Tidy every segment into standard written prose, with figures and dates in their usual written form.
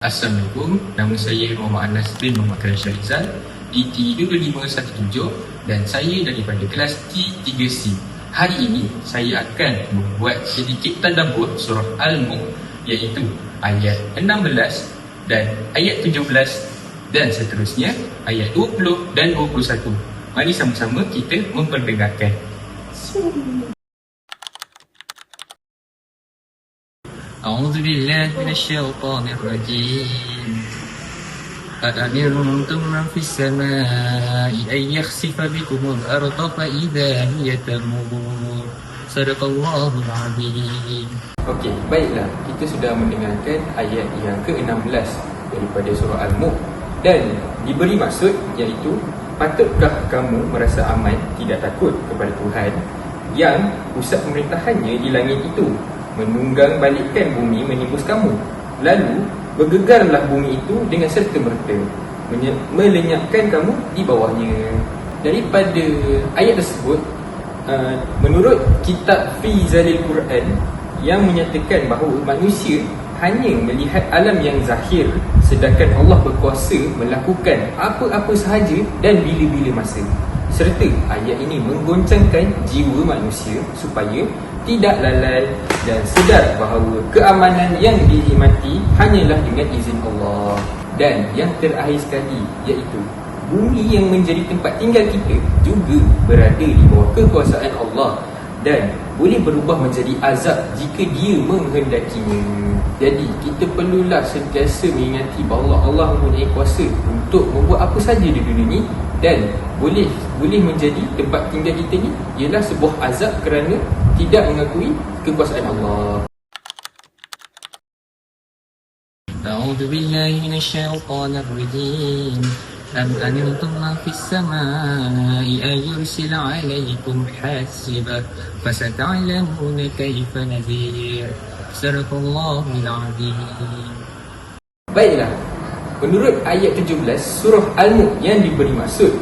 Assalamualaikum, nama saya Muhammad Anas bin Muhammad Syahrizal T2517 dan saya daripada kelas T3C. Hari ini saya akan membuat sedikit tadabbur surah Al-Mulk, iaitu ayat 16 dan ayat 17 dan seterusnya ayat 20 dan 21. Mari sama-sama kita memperdengarkan. أعوذ بالله من الشيطان الرجيم أأمنتم من في السماء أن يخسف بكم الأرض فإذا هي تمور صدق الله العظيم. Okey, baiklah, kita sudah mendengarkan ayat yang ke-16 daripada surah Al-Mulk dan diberi maksud iaitu, patutkah kamu merasa aman, tidak takut kepada Tuhan yang pusat pemerintahannya di langit itu, menunggang balikkan bumi menimbus kamu, lalu bergegarlah bumi itu dengan serta-merta, melenyapkan kamu di bawahnya. Daripada ayat tersebut, menurut kitab Fi Zalil Quran yang menyatakan bahawa manusia hanya melihat alam yang zahir, sedangkan Allah berkuasa melakukan apa-apa sahaja dan bila-bila masa. Serta ayat ini menggoncangkan jiwa manusia supaya tidak lalai dan sedar bahawa keamanan yang dihikmati hanyalah dengan izin Allah. Dan yang terakhir sekali, iaitu bumi yang menjadi tempat tinggal kita juga berada di bawah kekuasaan Allah dan boleh berubah menjadi azab jika dia menghendakinya. Jadi kita perlulah sentiasa mengingati bahawa Allah mempunyai kuasa untuk membuat apa saja di dunia ni, dan boleh menjadi tempat tinggal kita ni ialah sebuah azab kerana tidak mengakui kekuasaan Allah. A'udzu billahi minasyaitonir rajim. Am antum man fis samaa'i ay yursila 'alaykum hasiba fasata'lamuna kayfa nadhir. Sadaqallahul 'azim. Baiklah, menurut ayat 17 surah Al-Mulk yang diberi maksud,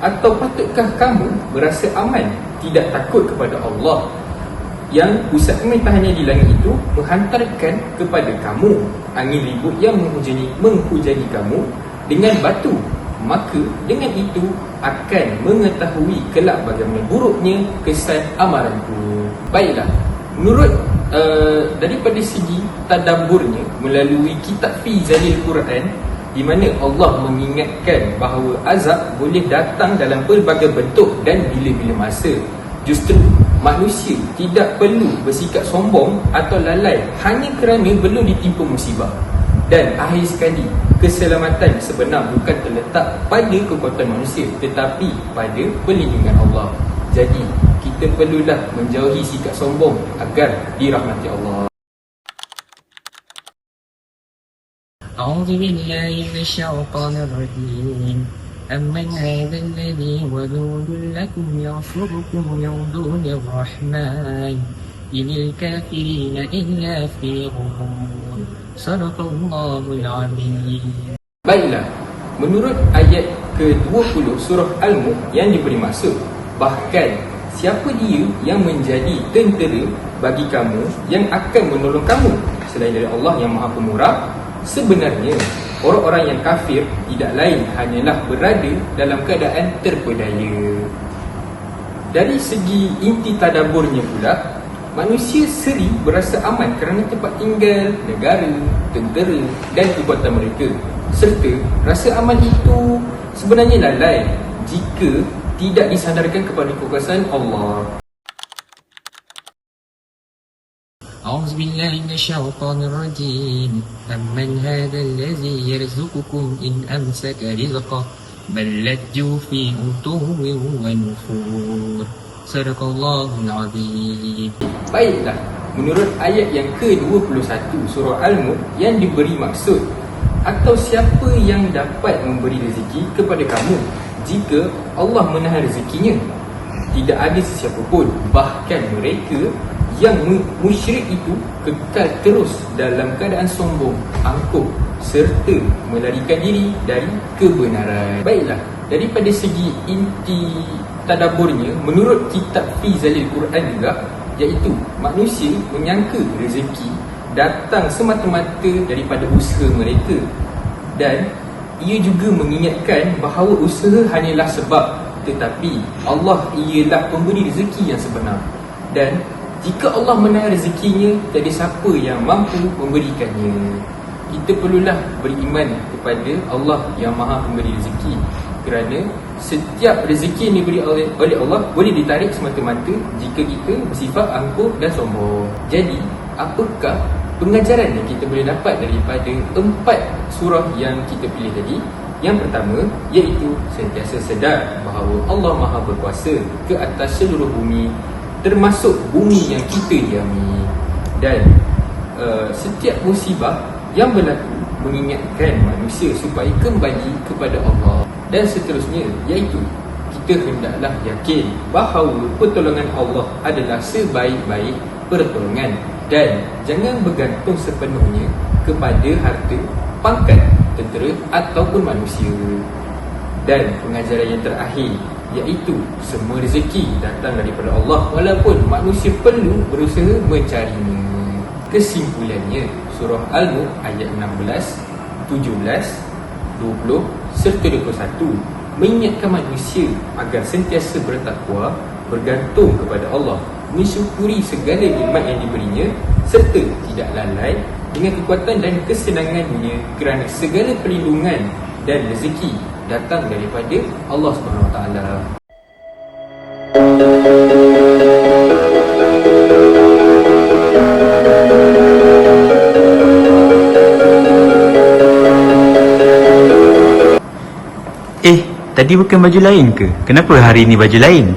atau patutkah kamu berasa aman, tidak takut kepada Allah yang pusat pemerintahannya di langit itu, menghantarkan kepada kamu angin ribut yang menghujani kamu dengan batu, maka dengan itu akan mengetahui kelak bagaimana buruknya kesan amaranku. Baiklah, menurut daripada segi tadabburnya melalui kitab Fi Zalil Quran, di mana Allah mengingatkan bahawa azab boleh datang dalam pelbagai bentuk dan bila-bila masa. Justru manusia tidak perlu bersikap sombong atau lalai hanya kerana belum ditimpa musibah. Dan akhir sekali, keselamatan sebenar bukan terletak pada kekuatan manusia, tetapi pada perlindungan Allah. Jadi kita perlulah menjauhi sikap sombong agar dirahmati Allah. أعوذ بالله من الشيطان الرجيم أمن هذا الذي ودود لكم يغفركم من دون الرحمن إن الكافرين إلا في غرور صدق الله العظيم. Baiklah, menurut ayat ke-20 surah Al-Mulk yang diberi maksud, bahkan siapa dia yang menjadi tentera bagi kamu yang akan menolong kamu selain dari Allah yang Maha Pemurah? Sebenarnya orang-orang yang kafir tidak lain hanyalah berada dalam keadaan terpedaya. Dari segi inti tadabburnya pula, manusia sering berasa aman kerana tempat tinggal, negara, tentera dan kekuatan mereka. Serta rasa aman itu sebenarnya lalai jika tidak disandarkan kepada kekuasaan Allah. أعوذ بالله من الشيطان الرجيم أمن هذا الذي يرزقكم إن أمسك رزقه بل لجوا في عتو ونفور صدق الله العظيم. Baiklah, menurut ayat yang ke-21 surah Al-Mulk yang diberi maksud, atau siapa yang dapat memberi rezeki kepada kamu jika Allah menahan rezekinya? Tidak ada sesiapa pun, bahkan mereka yang musyrik itu kekal terus dalam keadaan sombong, angkuh serta melarikan diri dari kebenaran. Baiklah, daripada segi inti tadabburnya menurut kitab Fi Zalil Quran juga, iaitu manusia menyangka rezeki datang semata-mata daripada usaha mereka. Dan ia juga mengingatkan bahawa usaha hanyalah sebab, tetapi Allah ialah pemberi rezeki yang sebenar. Dan jika Allah menahan rezekinya, tiada siapa yang mampu memberikannya. Kita perlulah beriman kepada Allah yang maha pemberi rezeki, kerana setiap rezeki yang diberi oleh Allah boleh ditarik semata-mata jika kita bersifat angkuh dan sombong. Jadi, apakah pengajaran yang kita boleh dapat daripada 4 surah yang kita pilih tadi? Yang pertama, iaitu sentiasa sedar bahawa Allah maha berkuasa ke atas seluruh bumi, termasuk bumi yang kita diami. Dan setiap musibah yang berlaku mengingatkan manusia supaya kembali kepada Allah. Dan seterusnya, iaitu kita hendaklah yakin bahawa pertolongan Allah adalah sebaik-baik pertolongan, dan jangan bergantung sepenuhnya kepada harta, pangkat, tentera ataupun manusia. Dan pengajaran yang terakhir, iaitu semua rezeki datang daripada Allah walaupun manusia perlu berusaha mencarinya. Kesimpulannya, surah Al-Mulk ayat 16, 17, 20 serta 21 mengingatkan manusia agar sentiasa bertakwa, bergantung kepada Allah, mensyukuri segala nikmat yang diberinya, serta tidak lalai dengan kekuatan dan kesenangan dunia, kerana segala perlindungan dan rezeki datang daripada Allah SWT. Tadi bukan baju lain ke? Kenapa hari ini baju lain?